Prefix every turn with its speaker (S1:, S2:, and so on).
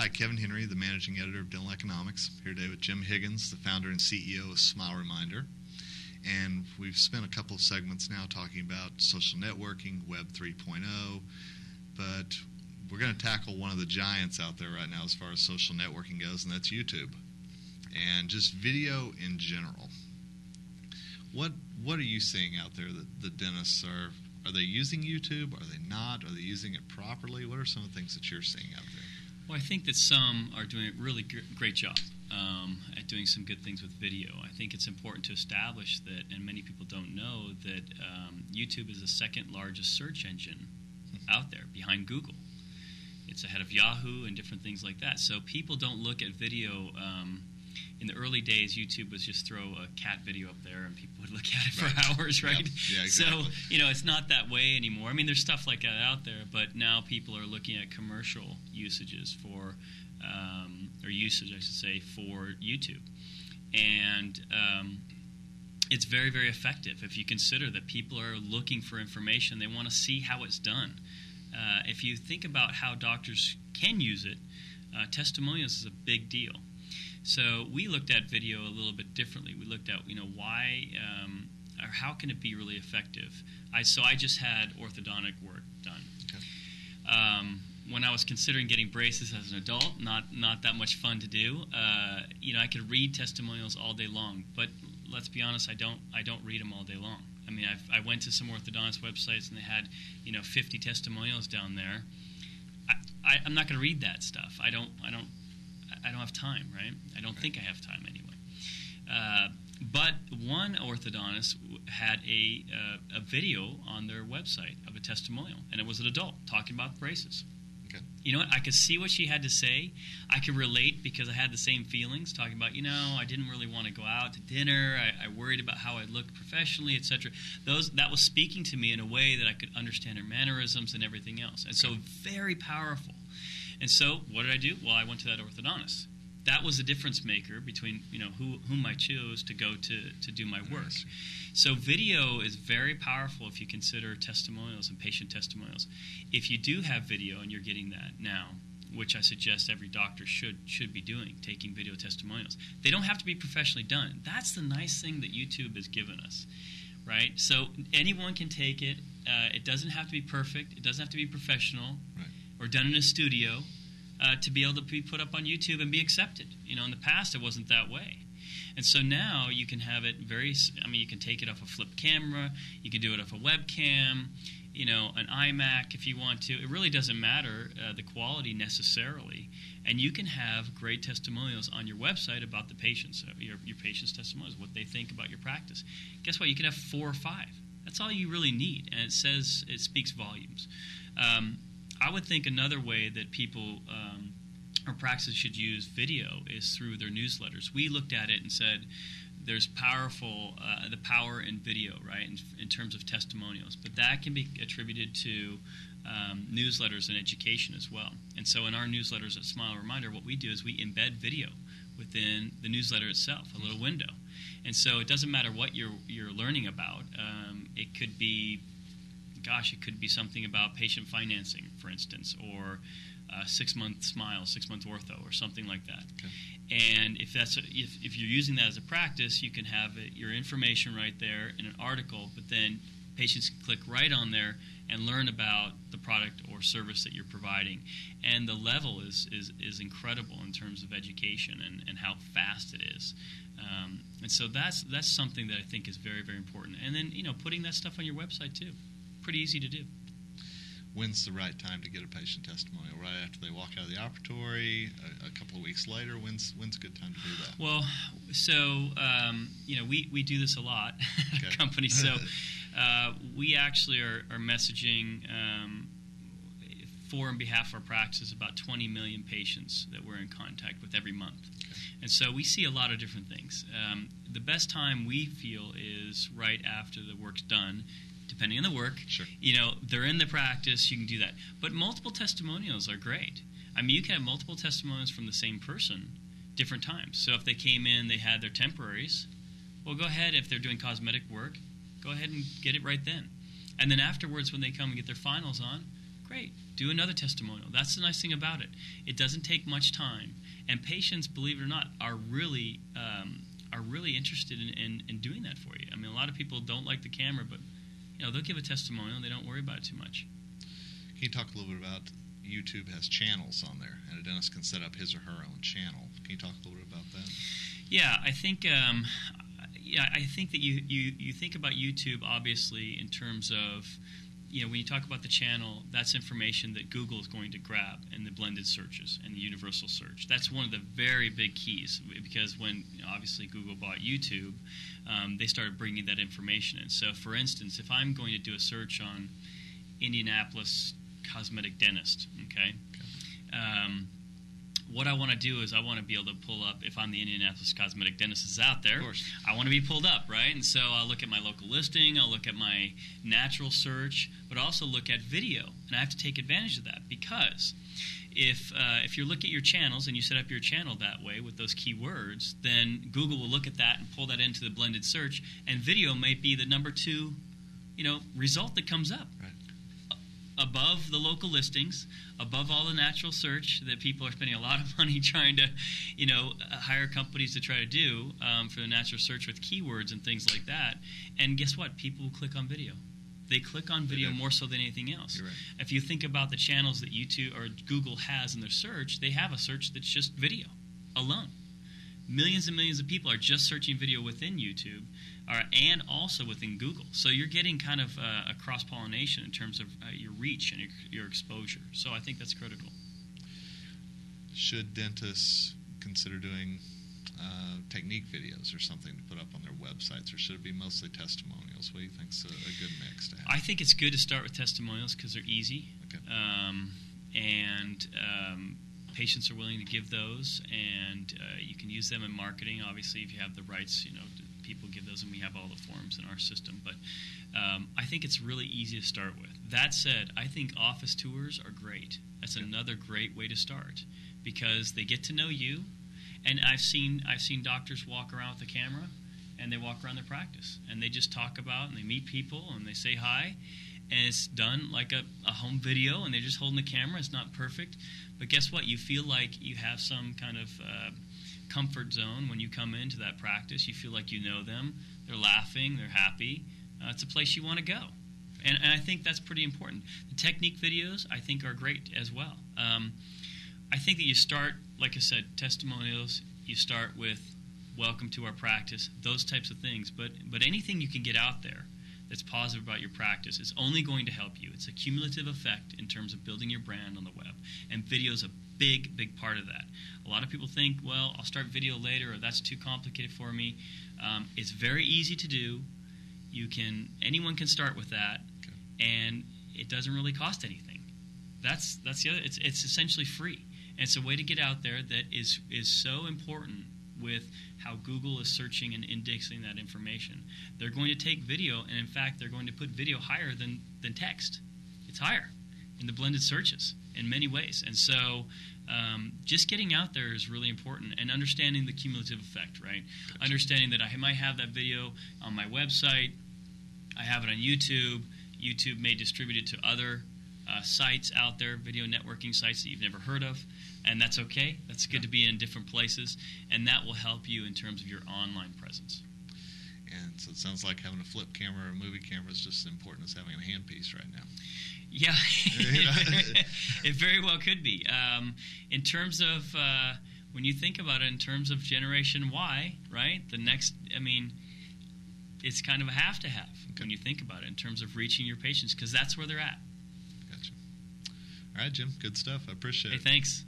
S1: Hi, Kevin Henry, the Managing Editor of Dental Economics, here today with Jim Higgins, the founder and CEO of SmileReminder. And we've spent a couple of segments now talking about social networking, Web 3.0, but we're going to tackle one of the giants out there right now as far as social networking goes, and that's YouTube. And just video in general. What are you seeing out there that the dentists are they using YouTube? Are they not? Are they using it properly? What are some of the things that you're seeing out there?
S2: Well, I think that some are doing a really great job at doing some good things with video. I think it's important to establish that, and many people don't know, that YouTube is the second largest search engine out there behind Google. It's ahead of Yahoo and different things like that. So people don't look at video. In the early days, YouTube was just throw a cat video up there and people would look at it for hours, right?
S1: Yeah, exactly.
S2: So, it's not that way anymore. I mean, there's stuff like that out there, but now people are looking at commercial usages for, or usage, I should say, for YouTube. And it's very, very effective if you consider that people are looking for information. They want to see how it's done. If you think about how doctors can use it, testimonials is a big deal. So we looked at video a little bit differently. We looked at, why or how can it be really effective. I just had orthodontic work done. Okay. When I was considering getting braces as an adult, not that much fun to do. I could read testimonials all day long, but let's be honest, I don't read them all day long. I mean, I went to some orthodontist websites and they had 50 testimonials down there. I'm not going to read that stuff. I don't have time, right? I don't think I have time anyway. But one orthodontist had a video on their website of a testimonial, and it was an adult talking about braces.
S1: Okay.
S2: You know what? I could see what she had to say. I could relate because I had the same feelings, talking about, I didn't really want to go out to dinner. I worried about how I looked professionally, etc. That was speaking to me in a way that I could understand her mannerisms and everything else. And so very powerful. And so what did I do? Well, I went to that orthodontist. That was the difference maker between whom I chose to go to do my work. So video is very powerful if you consider testimonials and patient testimonials. If you do have video and you're getting that now, which I suggest every doctor should be doing, taking video testimonials, they don't have to be professionally done. That's the nice thing that YouTube has given us, right? So anyone can take it. It doesn't have to be perfect. It doesn't have to be professional. Right. Or done in a studio to be able to be put up on YouTube and be accepted. In the past it wasn't that way. And so now you can have it you can take it off a flip camera, you can do it off a webcam, an iMac if you want to. It really doesn't matter the quality necessarily. And you can have great testimonials on your website about the patients, your patients' testimonials, what they think about your practice. Guess what? You can have 4 or 5. That's all you really need. And it speaks volumes. I would think another way that people or practices should use video is through their newsletters. We looked at it and said there's the power in video, right, in terms of testimonials. But that can be attributed to newsletters and education as well. And so in our newsletters at SmileReminder, what we do is we embed video within the newsletter itself, a little window. And so it doesn't matter what you're learning about. It could be something about patient financing, for instance, or 6-month smile, 6-month ortho, or something like that. Okay. And if you're using that as a practice, you can have your information right there in an article, but then patients can click right on there and learn about the product or service that you're providing. And the level is incredible in terms of education and how fast it is. And so that's something that I think is very, very important. And then putting that stuff on your website too. Pretty easy to do.
S1: When's the right time to get a patient testimonial? Right after they walk out of the operatory? A couple of weeks later? When's a good time to do that?
S2: Well, so we do this a lot at a company. So we actually are messaging for on behalf of our practice about 20 million patients that we're in contact with every month. Okay. And so we see a lot of different things. The best time we feel is right after the work's done. Depending on the work,
S1: sure.
S2: They're in the practice, you can do that. But multiple testimonials are great. I mean, you can have multiple testimonials from the same person, different times. So if they came in, they had their temporaries, well, go ahead, if they're doing cosmetic work, go ahead and get it right then. And then afterwards, when they come and get their finals on, Great. Do another testimonial. That's the nice thing about it. It doesn't take much time. And patients, believe it or not, are really interested in doing that for you. I mean, a lot of people don't like the camera, but they'll give a testimonial and they don't worry about it too much.
S1: Can you talk a little bit about YouTube has channels on there, and a dentist can set up his or her own channel. Can you talk a little bit about that?
S2: Yeah, I think that you think about YouTube obviously in terms of, when you talk about the channel, that's information that Google is going to grab in the blended searches and the universal search. That's one of the very big keys, because when obviously Google bought YouTube, they started bringing that information in. So, for instance, if I'm going to do a search on Indianapolis cosmetic dentist, okay. What I want to do is I want to be able to pull up, if I'm the Indianapolis cosmetic dentist is out there, I want to be pulled up, right? And so I'll look at my local listing, I'll look at my natural search, but also look at video. And I have to take advantage of that, because if you look at your channels and you set up your channel that way with those keywords, then Google will look at that and pull that into the blended search, and video might be the number 2, result that comes up.
S1: Right.
S2: Above the local listings, above all the natural search that people are spending a lot of money trying to, hire companies to try to do for the natural search with keywords and things like that. And guess what? People will click on video. They click on video more so than anything else.
S1: You're right.
S2: If you think about the channels that YouTube or Google has in their search, they have a search that's just video alone. Millions and millions of people are just searching video within YouTube and also within Google. So you're getting kind of a cross-pollination in terms of your reach and your exposure. So I think that's critical.
S1: Should dentists consider doing technique videos or something to put up on their websites, or should it be mostly testimonials? What do you think is a good mix to have?
S2: I think it's good to start with testimonials because they're easy.
S1: Okay.
S2: Patients are willing to give those, and you can use them in marketing. Obviously, if you have the rights, people give those, and we have all the forms in our system. But I think it's really easy to start with. That said, I think office tours are great. That's another great way to start, because they get to know you. And I've seen doctors walk around with a camera, and they walk around their practice, and they just talk about, and they meet people, and they say hi. And it's done like a home video, and they're just holding the camera. It's not perfect. But guess what? You feel like you have some kind of comfort zone when you come into that practice. You feel like you know them. They're laughing. They're happy. It's a place you want to go. And I think that's pretty important. The technique videos, I think, are great as well. I think that you start, like I said, testimonials. You start with welcome to our practice, those types of things. But anything you can get out there that's positive about your practice is only going to help you. It's a cumulative effect in terms of building your brand on the web. And video is a big, big part of that. A lot of people think, well, I'll start video later, or that's too complicated for me. It's very easy to do. Anyone can start with that, and it doesn't really cost anything. That's the other. It's essentially free. And it's a way to get out there that is so important with how Google is searching and indexing that information. They're going to take video, and in fact, they're going to put video higher than text. It's higher in the blended searches in many ways. And so just getting out there is really important, and understanding the cumulative effect, right? Gotcha. Understanding that I might have that video on my website, I have it on YouTube. YouTube may distribute it to other sites out there, video networking sites that you've never heard of, and that's okay. That's good to be in different places, and that will help you in terms of your online presence.
S1: And so it sounds like having a flip camera or a movie camera is just as important as having a handpiece right now.
S2: Yeah, it very well could be. In terms of, when you think about it, in terms of Generation Y, right, it's kind of a have-to-have when you think about it in terms of reaching your patients, because that's where they're at.
S1: Gotcha. All right, Jim, good stuff. I appreciate it.
S2: Hey, thanks.